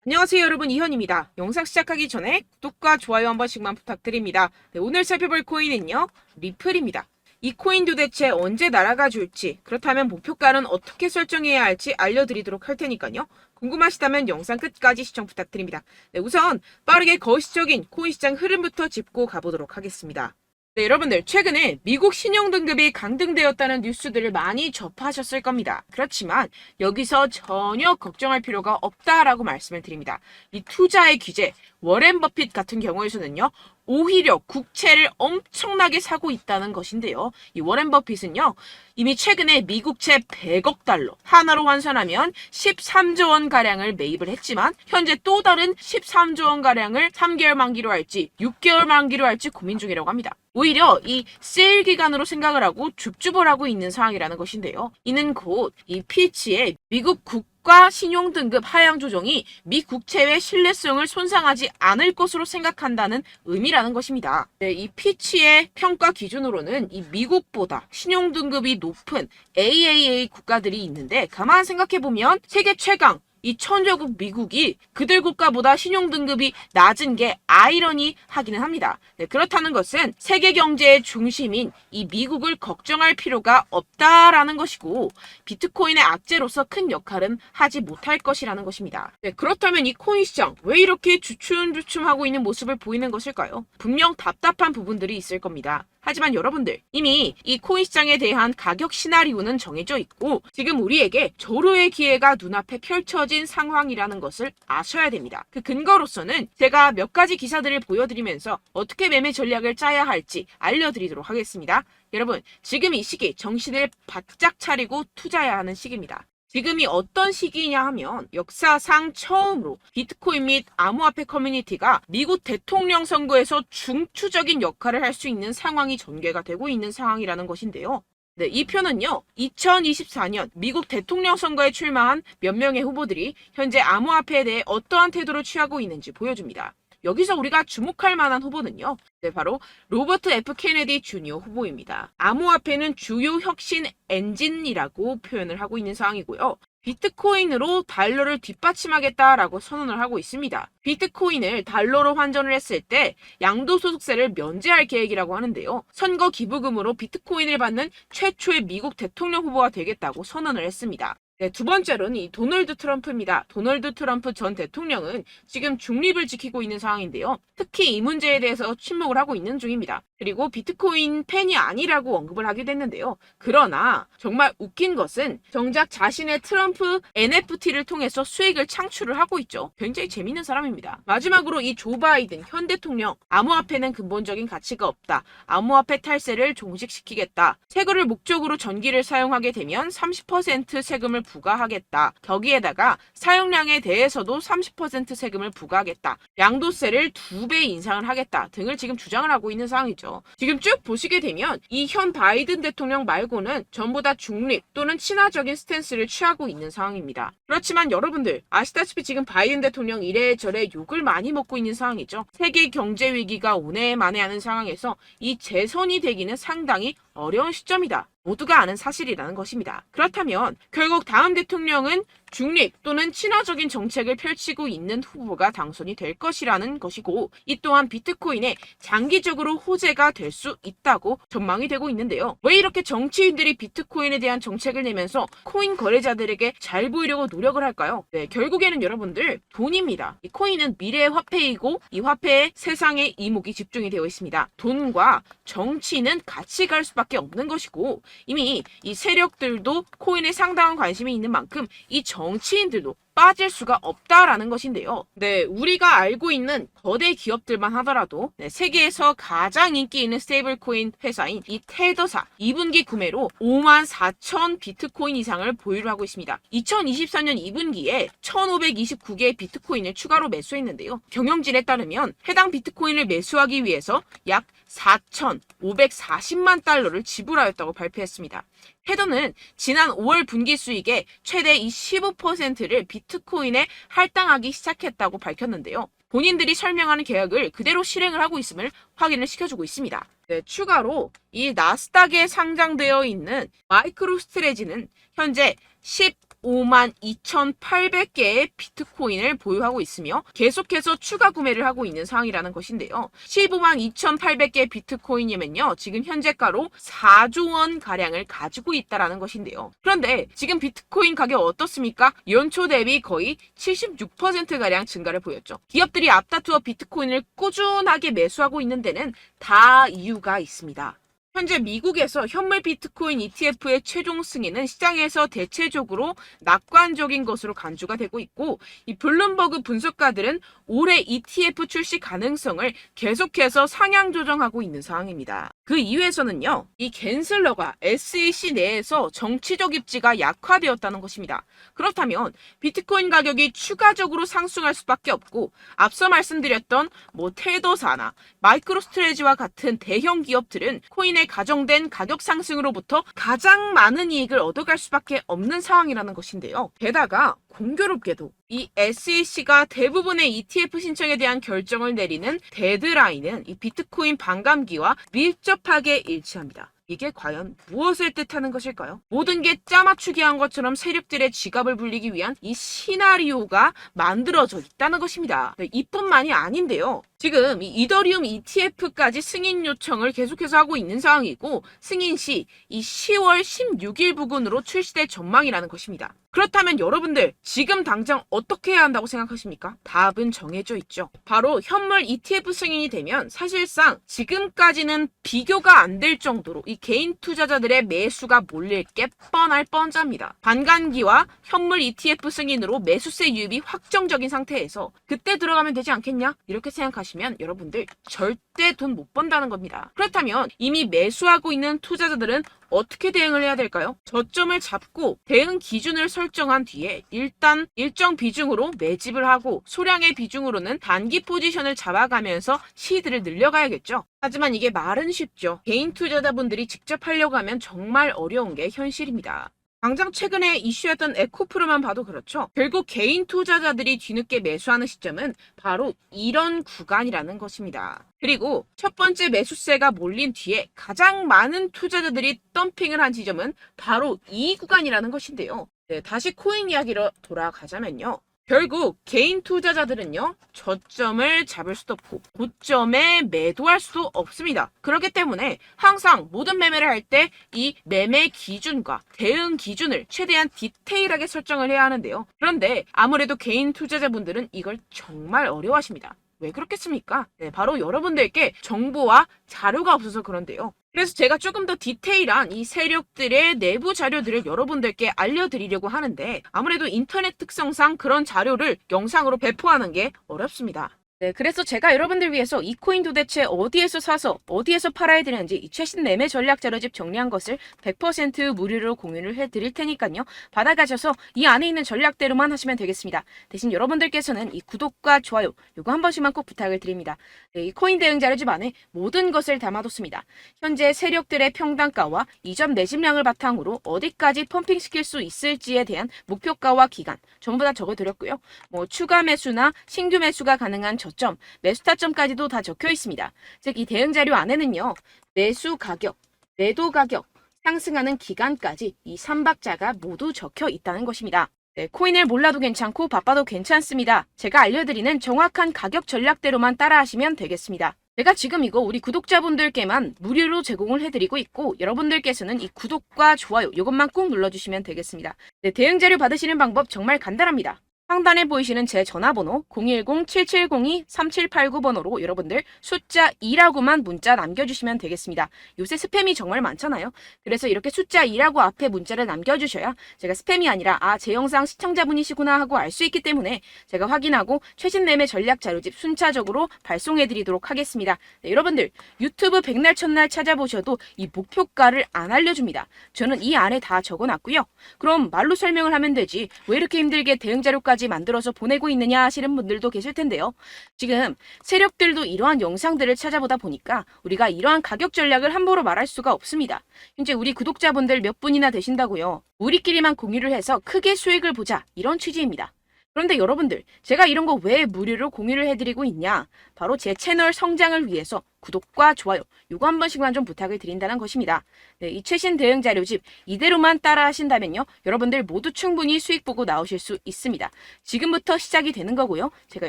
안녕하세요 여러분, 이현입니다. 영상 시작하기 전에 구독과 좋아요 한 번씩만 부탁드립니다. 오늘 살펴볼 코인은요, 리플입니다. 이 코인 도대체 언제 날아가 줄지, 그렇다면 목표가는 어떻게 설정해야 할지 알려드리도록 할 테니까요. 궁금하시다면 영상 끝까지 시청 부탁드립니다. 우선 빠르게 거시적인 코인 시장 흐름부터 짚고 가보도록 하겠습니다. 여러분들 최근에 미국 신용등급이 강등되었다는 뉴스들을 많이 접하셨을 겁니다. 그렇지만 여기서 전혀 걱정할 필요가 없다라고 말씀을 드립니다. 이 투자의 귀재, 워렌 버핏 같은 경우에서는요, 오히려 국채를 엄청나게 사고 있다는 것인데요. 이 워렌 버핏은요, 이미 최근에 미국채 100억 달러, 하나로 환산하면 13조 원 가량을 매입을 했지만 현재 또 다른 13조 원 가량을 3개월 만기로 할지 6개월 만기로 할지 고민 중이라고 합니다. 오히려 이 세일 기간으로 생각을 하고 줍줍을 하고 있는 상황이라는 것인데요. 이는 곧 이 피치의 미국 국가 신용등급 하향 조정이 미 국채의 신뢰성을 손상하지 않을 것으로 생각한다는 의미라는 것입니다. 이 피치의 평가 기준으로는 이 미국보다 신용등급이 높은 AAA 국가들이 있는데, 가만 생각해보면 세계 최강 이 천조국 미국이 그들 국가보다 신용등급이 낮은 게 아이러니하기는 합니다. 그렇다는 것은 세계 경제의 중심인 이 미국을 걱정할 필요가 없다라는 것이고, 비트코인의 악재로서 큰 역할은 하지 못할 것이라는 것입니다. 그렇다면 이 코인 시장 왜 이렇게 주춤주춤하고 있는 모습을 보이는 것일까요? 분명 답답한 부분들이 있을 겁니다. 하지만 여러분들, 이미 이 코인 시장에 대한 가격 시나리오는 정해져 있고 지금 우리에게 조르의 기회가 눈앞에 펼쳐진 상황이라는 것을 아셔야 됩니다. 그 근거로서는 제가 몇 가지 기사들을 보여드리면서 어떻게 매매 전략을 짜야 할지 알려드리도록 하겠습니다. 여러분, 지금 이 시기 정신을 바짝 차리고 투자해야 하는 시기입니다. 지금이 어떤 시기냐 하면 역사상 처음으로 비트코인 및 암호화폐 커뮤니티가 미국 대통령 선거에서 중추적인 역할을 할 수 있는 상황이 전개가 되고 있는 상황이라는 것인데요. 이 표는요, 2024년 미국 대통령 선거에 출마한 몇 명의 후보들이 현재 암호화폐에 대해 어떠한 태도를 취하고 있는지 보여줍니다. 여기서 우리가 주목할 만한 후보는요, 바로 로버트 F 케네디 주니어 후보입니다. 암호화폐는 주요 혁신 엔진이라고 표현을 하고 있는 상황이고요. 비트코인으로 달러를 뒷받침하겠다라고 선언을 하고 있습니다. 비트코인을 달러로 환전을 했을 때 양도소득세를 면제할 계획이라고 하는데요. 선거 기부금으로 비트코인을 받는 최초의 미국 대통령 후보가 되겠다고 선언을 했습니다. 두 번째로는 이 도널드 트럼프입니다. 도널드 트럼프 전 대통령은 지금 중립을 지키고 있는 상황인데요. 특히 이 문제에 대해서 침묵을 하고 있는 중입니다. 그리고 비트코인 팬이 아니라고 언급을 하게 됐는데요. 그러나 정말 웃긴 것은 정작 자신의 트럼프 NFT를 통해서 수익을 창출을 하고 있죠. 굉장히 재밌는 사람입니다. 마지막으로 이 조 바이든 현 대통령, 암호화폐는 근본적인 가치가 없다. 암호화폐 탈세를 종식시키겠다. 세금을 목적으로 전기를 사용하게 되면 30% 세금을 부과하겠다. 거기에다가 사용량에 대해서도 30% 세금을 부과하겠다. 양도세를 2배 인상을 하겠다 등을 지금 주장을 하고 있는 상황이죠. 지금 쭉 보시게 되면 이 현 바이든 대통령 말고는 전부 다 중립 또는 친화적인 스탠스를 취하고 있는 상황입니다. 그렇지만 여러분들 아시다시피 지금 바이든 대통령 이래저래 욕을 많이 먹고 있는 상황이죠. 세계 경제 위기가 오네 만에 하는 상황에서 이 재선이 되기는 상당히 어려운 시점이다. 모두가 아는 사실이라는 것입니다. 그렇다면 결국 다음 대통령은 중립 또는 친화적인 정책을 펼치고 있는 후보가 당선이 될 것이라는 것이고, 이 또한 비트코인에 장기적으로 호재가 될 수 있다고 전망이 되고 있는데요. 왜 이렇게 정치인들이 비트코인에 대한 정책을 내면서 코인 거래자들에게 잘 보이려고 노력을 할까요? 결국에는 여러분들 돈입니다. 이 코인은 미래의 화폐이고 이 화폐에 세상의 이목이 집중이 되어 있습니다. 돈과 정치는 같이 갈 수밖에 없는 것이고, 이미 이 세력들도 코인에 상당한 관심이 있는 만큼 이 정치인들도 빠질 수가 없다라는 것인데요. 우리가 알고 있는 거대 기업들만 하더라도 세계에서 가장 인기 있는 스테이블 코인 회사인 이 테더사 2분기 구매로 54,000 비트코인 이상을 보유를 하고 있습니다. 2024년 2분기에 1,529개의 비트코인을 추가로 매수했는데요. 경영진에 따르면 해당 비트코인을 매수하기 위해서 약 4,540만 달러를 지불하였다고 발표했습니다. 테더는 지난 5월 분기 수익의 최대 15%를 비트코인에 할당하기 시작했다고 밝혔는데요. 본인들이 설명하는 계약을 그대로 실행을 하고 있음을 확인을 시켜주고 있습니다. 추가로 이 나스닥에 상장되어 있는 마이크로스트레지는 현재 10 15만 2,800개의 비트코인을 보유하고 있으며 계속해서 추가 구매를 하고 있는 상황이라는 것인데요. 15만 2,800개의 비트코인이면요. 지금 현재가로 4조 원 가량을 가지고 있다라는 것인데요. 그런데 지금 비트코인 가격 어떻습니까? 연초 대비 거의 76%가량 증가를 보였죠. 기업들이 앞다투어 비트코인을 꾸준하게 매수하고 있는 데는 다 이유가 있습니다. 현재 미국에서 현물 비트코인 ETF의 최종 승인은 시장에서 대체적으로 낙관적인 것으로 간주가 되고 있고, 이 블룸버그 분석가들은 올해 ETF 출시 가능성을 계속해서 상향 조정하고 있는 상황입니다. 그 이유에서는요, 이 갠슬러가 SEC 내에서 정치적 입지가 약화되었다는 것입니다. 그렇다면 비트코인 가격이 추가적으로 상승할 수밖에 없고, 앞서 말씀드렸던 테더사나 마이크로스트레지와 같은 대형 기업들은 코인의 가정된 가격 상승으로부터 가장 많은 이익을 얻어갈 수밖에 없는 상황이라는 것인데요. 게다가 공교롭게도 이 SEC가 대부분의 ETF 신청에 대한 결정을 내리는 데드라인은 이 비트코인 반감기와 밀접하게 일치합니다. 이게 과연 무엇을 뜻하는 것일까요? 모든 게 짜맞추기 한 것처럼 세력들의 지갑을 불리기 위한 이 시나리오가 만들어져 있다는 것입니다. 이뿐만이 아닌데요. 지금 이 이더리움 ETF까지 승인 요청을 계속해서 하고 있는 상황이고, 승인 시 이 10월 16일 부근으로 출시될 전망이라는 것입니다. 그렇다면 여러분들 지금 당장 어떻게 해야 한다고 생각하십니까? 답은 정해져 있죠. 바로 현물 ETF 승인이 되면 사실상 지금까지는 비교가 안 될 정도로 이 개인 투자자들의 매수가 몰릴 게 뻔할 뻔잡니다. 반감기와 현물 ETF 승인으로 매수세 유입이 확정적인 상태에서 그때 들어가면 되지 않겠냐? 이렇게 생각하시면 여러분들 절대 돈 못 번다는 겁니다. 그렇다면 이미 매수하고 있는 투자자들은 어떻게 대응을 해야 될까요? 저점을 잡고 대응 기준을 설정한 뒤에 일단 일정 비중으로 매집을 하고 소량의 비중으로는 단기 포지션을 잡아가면서 시드를 늘려가야겠죠. 하지만 이게 말은 쉽죠. 개인 투자자분들이 직접 하려고 하면 정말 어려운 게 현실입니다. 당장 최근에 이슈였던 에코프로만 봐도 그렇죠. 결국 개인 투자자들이 뒤늦게 매수하는 시점은 바로 이런 구간이라는 것입니다. 그리고 첫 번째 매수세가 몰린 뒤에 가장 많은 투자자들이 덤핑을 한 지점은 바로 이 구간이라는 것인데요. 다시 코인 이야기로 돌아가자면요. 결국 개인 투자자들은요, 저점을 잡을 수도 없고 고점에 매도할 수도 없습니다. 그렇기 때문에 항상 모든 매매를 할 때 이 매매 기준과 대응 기준을 최대한 디테일하게 설정을 해야 하는데요. 그런데 아무래도 개인 투자자분들은 이걸 정말 어려워하십니다. 왜 그렇겠습니까? 바로 여러분들께 정보와 자료가 없어서 그런데요. 그래서 제가 조금 더 디테일한 이 세력들의 내부 자료들을 여러분들께 알려드리려고 하는데, 아무래도 인터넷 특성상 그런 자료를 영상으로 배포하는 게 어렵습니다. 그래서 제가 여러분들 위해서 이 코인 도대체 어디에서 사서 어디에서 팔아야 되는지 이 최신 매매 전략 자료집 정리한 것을 100% 무료로 공유를 해드릴 테니까요. 받아가셔서 이 안에 있는 전략대로만 하시면 되겠습니다. 대신 여러분들께서는 이 구독과 좋아요 요거 한 번씩만 꼭 부탁을 드립니다. 이 코인 대응 자료집 안에 모든 것을 담아뒀습니다. 현재 세력들의 평단가와 이전 매집량을 바탕으로 어디까지 펌핑시킬 수 있을지에 대한 목표가와 기간 전부 다 적어드렸고요. 추가 매수나 신규 매수가 가능한 저점, 매수 타점까지도 다 적혀 있습니다. 즉 이 대응 자료 안에는요. 매수 가격, 매도 가격, 상승하는 기간까지 이 3박자가 모두 적혀 있다는 것입니다. 코인을 몰라도 괜찮고 바빠도 괜찮습니다. 제가 알려드리는 정확한 가격 전략대로만 따라하시면 되겠습니다. 제가 지금 이거 우리 구독자분들께만 무료로 제공을 해드리고 있고, 여러분들께서는 이 구독과 좋아요 이것만 꼭 눌러주시면 되겠습니다. 대응 자료 받으시는 방법 정말 간단합니다. 상단에 보이시는 제 전화번호 010-7702-3789번호로 여러분들 숫자 2라고만 문자 남겨주시면 되겠습니다. 요새 스팸이 정말 많잖아요. 그래서 이렇게 숫자 2라고 앞에 문자를 남겨주셔야 제가 스팸이 아니라 제 영상 시청자분이시구나 하고 알 수 있기 때문에 제가 확인하고 최신 매매 전략 자료집 순차적으로 발송해드리도록 하겠습니다. 여러분들 유튜브 백날 첫날 찾아보셔도 이 목표가를 안 알려줍니다. 저는 이 안에 다 적어놨고요. 그럼 말로 설명을 하면 되지 왜 이렇게 힘들게 대응 자료까지 만들어서 보내고 있느냐 하시는 분들도 계실 텐데요. 지금 세력들도 이러한 영상들을 찾아보다 보니까 우리가 이러한 가격 전략을 함부로 말할 수가 없습니다. 현재 우리 구독자분들 몇 분이나 되신다고요. 우리끼리만 공유를 해서 크게 수익을 보자 이런 취지입니다. 그런데 여러분들 제가 이런 거 왜 무료로 공유를 해드리고 있냐? 바로 제 채널 성장을 위해서 구독과 좋아요 요거 한 번씩만 좀 부탁을 드린다는 것입니다. 네, 이 최신 대응 자료집 이대로만 따라 하신다면요. 여러분들 모두 충분히 수익 보고 나오실 수 있습니다. 지금부터 시작이 되는 거고요. 제가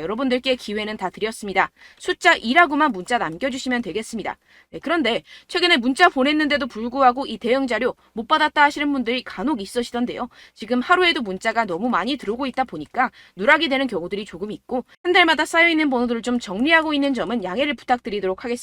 여러분들께 기회는 다 드렸습니다. 숫자 2라고만 문자 남겨주시면 되겠습니다. 네, 그런데 최근에 문자 보냈는데도 불구하고 이 대응 자료 못 받았다 하시는 분들이 간혹 있으시던데요. 지금 하루에도 문자가 너무 많이 들어오고 있다 보니까 누락이 되는 경우들이 조금 있고 한 달마다 쌓여있는 번호들을 좀 정리하고 있는 점은 양해를 부탁드리도록 하겠습니다.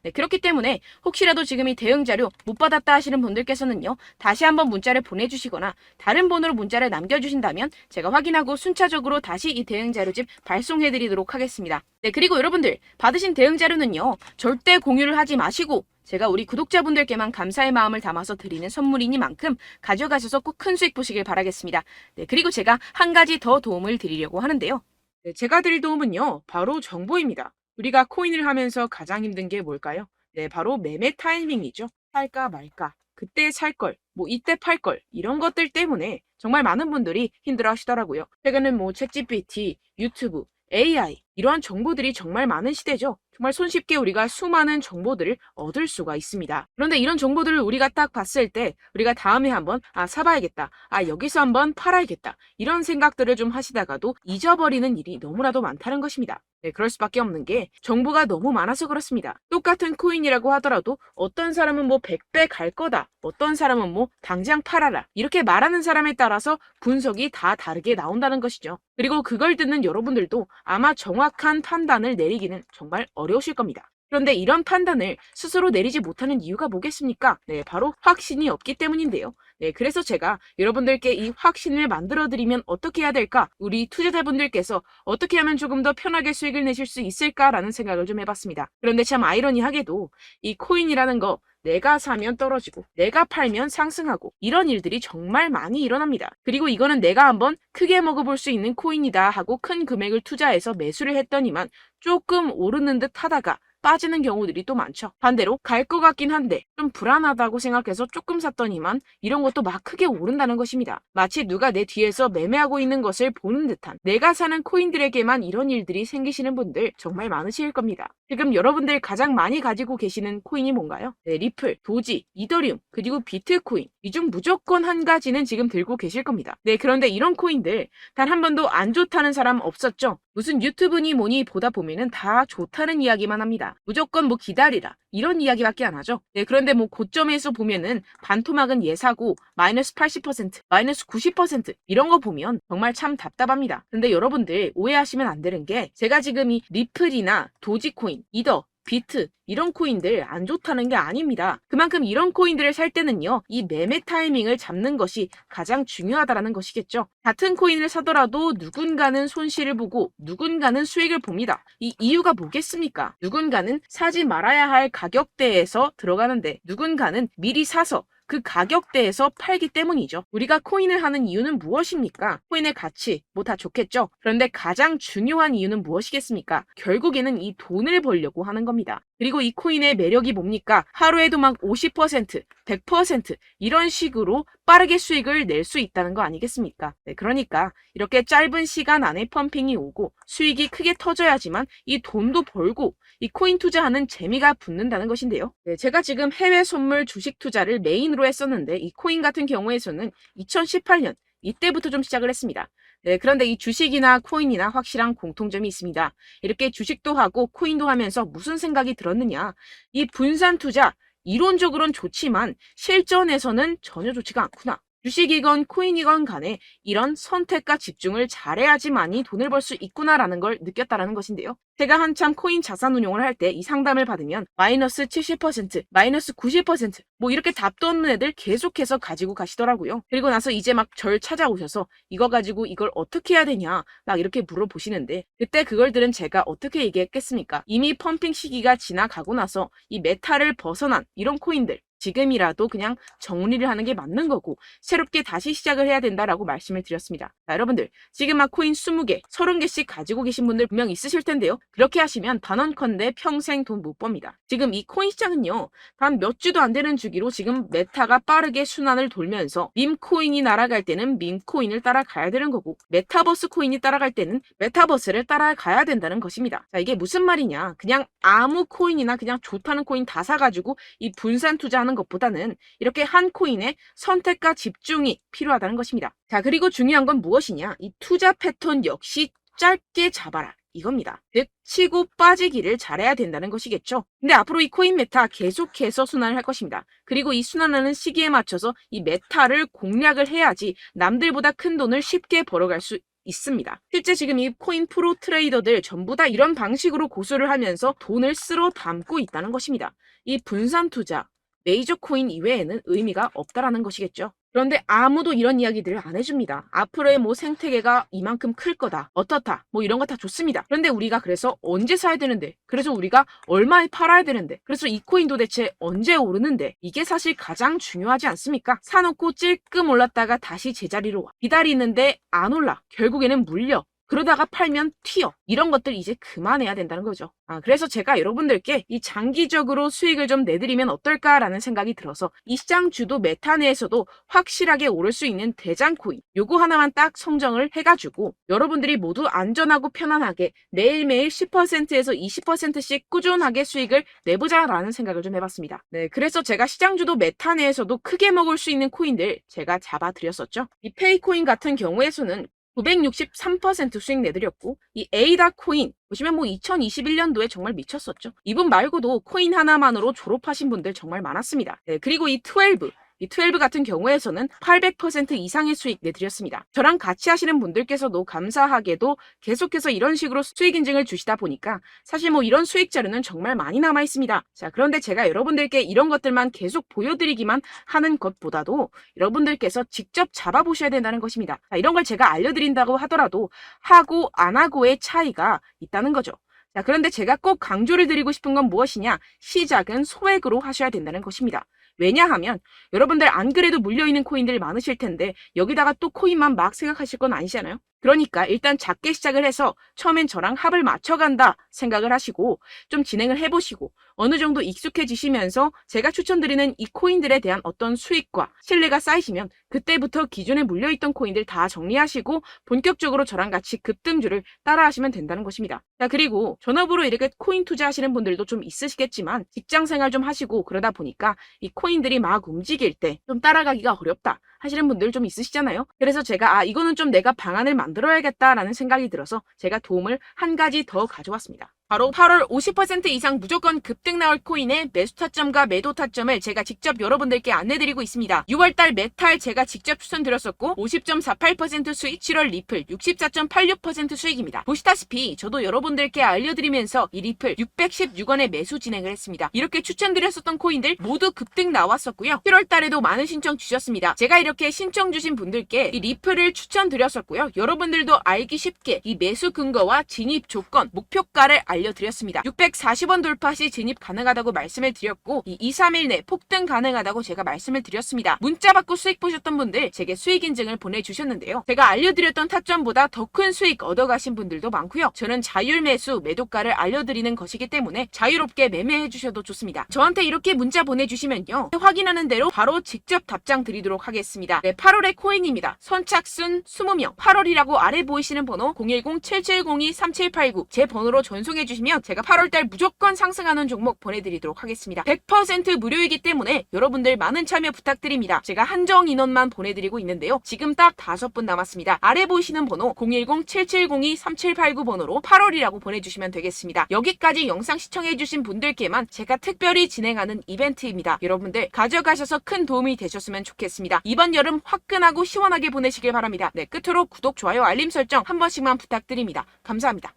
네, 그렇기 때문에 혹시라도 지금 이 대응 자료 못 받았다 하시는 분들께서는요. 다시 한번 문자를 보내주시거나 다른 번호로 문자를 남겨주신다면 제가 확인하고 순차적으로 다시 이 대응 자료집 발송해드리도록 하겠습니다. 네, 그리고 여러분들 받으신 대응 자료는요. 절대 공유를 하지 마시고 제가 우리 구독자분들께만 감사의 마음을 담아서 드리는 선물이니만큼 가져가셔서 꼭 큰 수익 보시길 바라겠습니다. 네, 그리고 제가 한 가지 더 도움을 드리려고 하는데요. 네, 제가 드릴 도움은요. 바로 정보입니다. 우리가 코인을 하면서 가장 힘든 게 뭘까요? 네, 바로 매매 타이밍이죠. 살까 말까, 그때 살 걸, 뭐 이때 팔 걸, 이런 것들 때문에 정말 많은 분들이 힘들어 하시더라고요. 최근은 뭐 챗GPT, 유튜브, AI 이러한 정보들이 정말 많은 시대죠. 정말 손쉽게 우리가 수많은 정보들을 얻을 수가 있습니다. 그런데 이런 정보들을 우리가 딱 봤을 때 우리가 다음에 한번 사봐야겠다. 여기서 한번 팔아야겠다. 이런 생각들을 좀 하시다가도 잊어버리는 일이 너무나도 많다는 것입니다. 네, 그럴 수밖에 없는 게 정보가 너무 많아서 그렇습니다. 똑같은 코인이라고 하더라도 어떤 사람은 뭐 100배 갈 거다. 어떤 사람은 뭐 당장 팔아라. 이렇게 말하는 사람에 따라서 분석이 다 다르게 나온다는 것이죠. 그리고 그걸 듣는 여러분들도 아마 정확한 판단을 내리기는 정말 어려우실 겁니다. 그런데 이런 판단을 스스로 내리지 못하는 이유가 뭐겠습니까? 네, 바로 확신이 없기 때문인데요. 네, 그래서 제가 여러분들께 이 확신을 만들어드리면 어떻게 해야 될까? 우리 투자자분들께서 어떻게 하면 조금 더 편하게 수익을 내실 수 있을까라는 생각을 좀 해봤습니다. 그런데 참 아이러니하게도 이 코인이라는 거 내가 사면 떨어지고 내가 팔면 상승하고 이런 일들이 정말 많이 일어납니다. 그리고 이거는 내가 한번 크게 먹어볼 수 있는 코인이다 하고 큰 금액을 투자해서 매수를 했더니만 조금 오르는 듯 하다가 빠지는 경우들이 또 많죠. 반대로 갈 것 같긴 한데 좀 불안하다고 생각해서 조금 샀더니만 이런 것도 막 크게 오른다는 것입니다. 마치 누가 내 뒤에서 매매하고 있는 것을 보는 듯한 내가 사는 코인들에게만 이런 일들이 생기시는 분들 정말 많으실 겁니다. 지금 여러분들 가장 많이 가지고 계시는 코인이 뭔가요? 네, 리플, 도지, 이더리움, 그리고 비트코인 이 중 무조건 한 가지는 지금 들고 계실 겁니다. 네, 그런데 이런 코인들 단 한 번도 안 좋다는 사람 없었죠? 무슨 유튜브니 뭐니 보다 보면은 다 좋다는 이야기만 합니다. 무조건 뭐 기다리라 이런 이야기밖에 안 하죠. 네, 그런데 뭐 고점에서 보면은 반토막은 예사고 마이너스 80%, 마이너스 90% 이런 거 보면 정말 참 답답합니다. 근데 여러분들 오해하시면 안 되는 게 제가 지금 이 리플이나 도지코인, 이더, 비트 이런 코인들 안 좋다는 게 아닙니다. 그만큼 이런 코인들을 살 때는요. 이 매매 타이밍을 잡는 것이 가장 중요하다는 것이겠죠. 같은 코인을 사더라도 누군가는 손실을 보고 누군가는 수익을 봅니다. 이 이유가 뭐겠습니까? 누군가는 사지 말아야 할 가격대에서 들어가는데 누군가는 미리 사서 그 가격대에서 팔기 때문이죠. 우리가 코인을 하는 이유는 무엇입니까? 코인의 가치, 뭐 다 좋겠죠? 그런데 가장 중요한 이유는 무엇이겠습니까? 결국에는 이 돈을 벌려고 하는 겁니다. 그리고 이 코인의 매력이 뭡니까? 하루에도 막 50%, 100% 이런 식으로 빠르게 수익을 낼 수 있다는 거 아니겠습니까? 네, 그러니까 이렇게 짧은 시간 안에 펌핑이 오고 수익이 크게 터져야지만 이 돈도 벌고 이 코인 투자하는 재미가 붙는다는 것인데요. 네, 제가 지금 해외 선물 주식 투자를 메인으로 했었는데 이 코인 같은 경우에서는 2018년 이때부터 좀 시작을 했습니다. 네, 그런데 이 주식이나 코인이나 확실한 공통점이 있습니다. 이렇게 주식도 하고 코인도 하면서 무슨 생각이 들었느냐? 이 분산 투자 이론적으로는 좋지만 실전에서는 전혀 좋지가 않구나. 주식이건 코인이건 간에 이런 선택과 집중을 잘해야지만이 돈을 벌 수 있구나라는 걸 느꼈다라는 것인데요. 제가 한참 코인 자산 운용을 할 때 이 상담을 받으면 마이너스 70%, 마이너스 90% 뭐 이렇게 답도 없는 애들 계속해서 가지고 가시더라고요. 그리고 나서 이제 막 절 찾아오셔서 이거 가지고 이걸 어떻게 해야 되냐 막 이렇게 물어보시는데 그때 그걸 들은 제가 어떻게 얘기했겠습니까? 이미 펌핑 시기가 지나가고 나서 이 메타를 벗어난 이런 코인들 지금이라도 그냥 정리를 하는 게 맞는 거고 새롭게 다시 시작을 해야 된다라고 말씀을 드렸습니다. 자, 여러분들 지금 막 코인 20개, 30개씩 가지고 계신 분들 분명 있으실 텐데요. 그렇게 하시면 단언컨대 평생 돈 못 법니다. 지금 이 코인 시장은요. 단 몇 주도 안 되는 주기로 지금 메타가 빠르게 순환을 돌면서 밈코인이 날아갈 때는 밈코인을 따라가야 되는 거고 메타버스 코인이 따라갈 때는 메타버스를 따라가야 된다는 것입니다. 자, 이게 무슨 말이냐. 그냥 아무 코인이나 그냥 좋다는 코인 다 사가지고 이 분산 투자하는 것보다는 이렇게 한 코인에 선택과 집중이 필요하다는 것입니다. 자, 그리고 중요한 건 무엇이냐. 이 투자 패턴 역시 짧게 잡아라. 이겁니다. 즉 치고 빠지기를 잘해야 된다는 것이겠죠. 근데 앞으로 이 코인 메타 계속해서 순환을 할 것입니다. 그리고 이 순환하는 시기에 맞춰서 이 메타를 공략을 해야지 남들보다 큰 돈을 쉽게 벌어갈 수 있습니다. 실제 지금 이 코인 프로 트레이더들 전부 다 이런 방식으로 고수를 하면서 돈을 쓸어 담고 있다는 것입니다. 이 분산 투자, 메이저 코인 이외에는 의미가 없다라는 것이겠죠. 그런데 아무도 이런 이야기들을 안 해줍니다. 앞으로의 뭐 생태계가 이만큼 클 거다. 어떻다. 뭐 이런 거 다 좋습니다. 그런데 우리가 그래서 언제 사야 되는데? 그래서 우리가 얼마에 팔아야 되는데? 그래서 이 코인 도대체 언제 오르는데? 이게 사실 가장 중요하지 않습니까? 사놓고 찔끔 올랐다가 다시 제자리로 와. 기다리는데 안 올라. 결국에는 물려. 그러다가 팔면 튀어. 이런 것들 이제 그만해야 된다는 거죠. 그래서 제가 여러분들께 이 장기적으로 수익을 좀 내드리면 어떨까라는 생각이 들어서 이 시장 주도 메타 내에서도 확실하게 오를 수 있는 대장 코인 요거 하나만 딱 선정을 해가지고 여러분들이 모두 안전하고 편안하게 매일매일 10%에서 20%씩 꾸준하게 수익을 내보자라는 생각을 좀 해봤습니다. 네, 그래서 제가 시장 주도 메타 내에서도 크게 먹을 수 있는 코인들 제가 잡아드렸었죠. 이 페이코인 같은 경우에서는 963% 수익 내드렸고 이 에이다 코인 보시면 뭐 2021년도에 정말 미쳤었죠. 이분 말고도 코인 하나만으로 졸업하신 분들 정말 많았습니다. 네, 그리고 이 12 같은 경우에서는 800% 이상의 수익 내드렸습니다. 저랑 같이 하시는 분들께서도 감사하게도 계속해서 이런 식으로 수익 인증을 주시다 보니까 사실 뭐 이런 수익 자료는 정말 많이 남아 있습니다. 자, 그런데 제가 여러분들께 이런 것들만 계속 보여드리기만 하는 것보다도 여러분들께서 직접 잡아보셔야 된다는 것입니다. 자, 이런 걸 제가 알려드린다고 하더라도 하고 안 하고의 차이가 있다는 거죠. 자, 그런데 제가 꼭 강조를 드리고 싶은 건 무엇이냐? 시작은 소액으로 하셔야 된다는 것입니다. 왜냐하면 여러분들 안 그래도 물려있는 코인들 많으실 텐데 여기다가 또 코인만 막 생각하실 건 아니잖아요. 그러니까 일단 작게 시작을 해서 처음엔 저랑 합을 맞춰간다 생각을 하시고 좀 진행을 해보시고 어느 정도 익숙해지시면서 제가 추천드리는 이 코인들에 대한 어떤 수익과 신뢰가 쌓이시면 그때부터 기존에 물려있던 코인들 다 정리하시고 본격적으로 저랑 같이 급등주를 따라하시면 된다는 것입니다. 자, 그리고 전업으로 이렇게 코인 투자하시는 분들도 좀 있으시겠지만 직장생활 좀 하시고 그러다 보니까 이 코인들이 막 움직일 때 좀 따라가기가 어렵다 하시는 분들 좀 있으시잖아요. 그래서 제가 이거는 좀 내가 방안을 만들어야겠다라는 생각이 들어서 제가 도움을 한 가지 더 가져왔습니다. 바로 8월 50% 이상 무조건 급등 나올 코인의 매수 타점과 매도 타점을 제가 직접 여러분들께 안내드리고 있습니다. 6월달 메탈 제가 직접 추천드렸었고 50.48% 수익, 7월 리플 64.86% 수익입니다. 보시다시피 저도 여러분들께 알려드리면서 이 리플 616원에 매수 진행을 했습니다. 이렇게 추천드렸었던 코인들 모두 급등 나왔었고요. 7월달에도 많은 신청 주셨습니다. 제가 이렇게 신청 주신 분들께 이 리플을 추천드렸었고요. 여러분들도 알기 쉽게 이 매수 근거와 진입 조건, 목표가를 알려드렸습니다. 640원 돌파 시 진입 가능하다고 말씀을 드렸고 이 2, 3일 내 폭등 가능하다고 제가 말씀을 드렸습니다. 문자 받고 수익 보셨던 분들 제게 수익 인증을 보내주셨는데요. 제가 알려드렸던 타점보다 더 큰 수익 얻어가신 분들도 많고요. 저는 자율 매수 매도가를 알려드리는 것이기 때문에 자유롭게 매매해 주셔도 좋습니다. 저한테 이렇게 문자 보내주시면요. 확인하는 대로 바로 직접 답장 드리도록 하겠습니다. 네, 8월의 코인입니다. 선착순 20명 8월이라고 아래 보이시는 번호 010-7702-3789 제 번호로 전송해 주시면 제가 8월달 무조건 상승하는 종목 보내드리도록 하겠습니다. 100% 무료이기 때문에 여러분들 많은 참여 부탁드립니다. 제가 한정 인원만 보내드리고 있는데요. 지금 딱 5분 남았습니다. 아래 보이시는 번호 010-7702-3789 번호로 8월이라고 보내주시면 되겠습니다. 여기까지 영상 시청해주신 분들께만 제가 특별히 진행하는 이벤트입니다. 여러분들 가져가셔서 큰 도움이 되셨으면 좋겠습니다. 이번 여름 화끈하고 시원하게 보내시길 바랍니다. 네, 끝으로 구독, 좋아요, 알림 설정 한 번씩만 부탁드립니다. 감사합니다.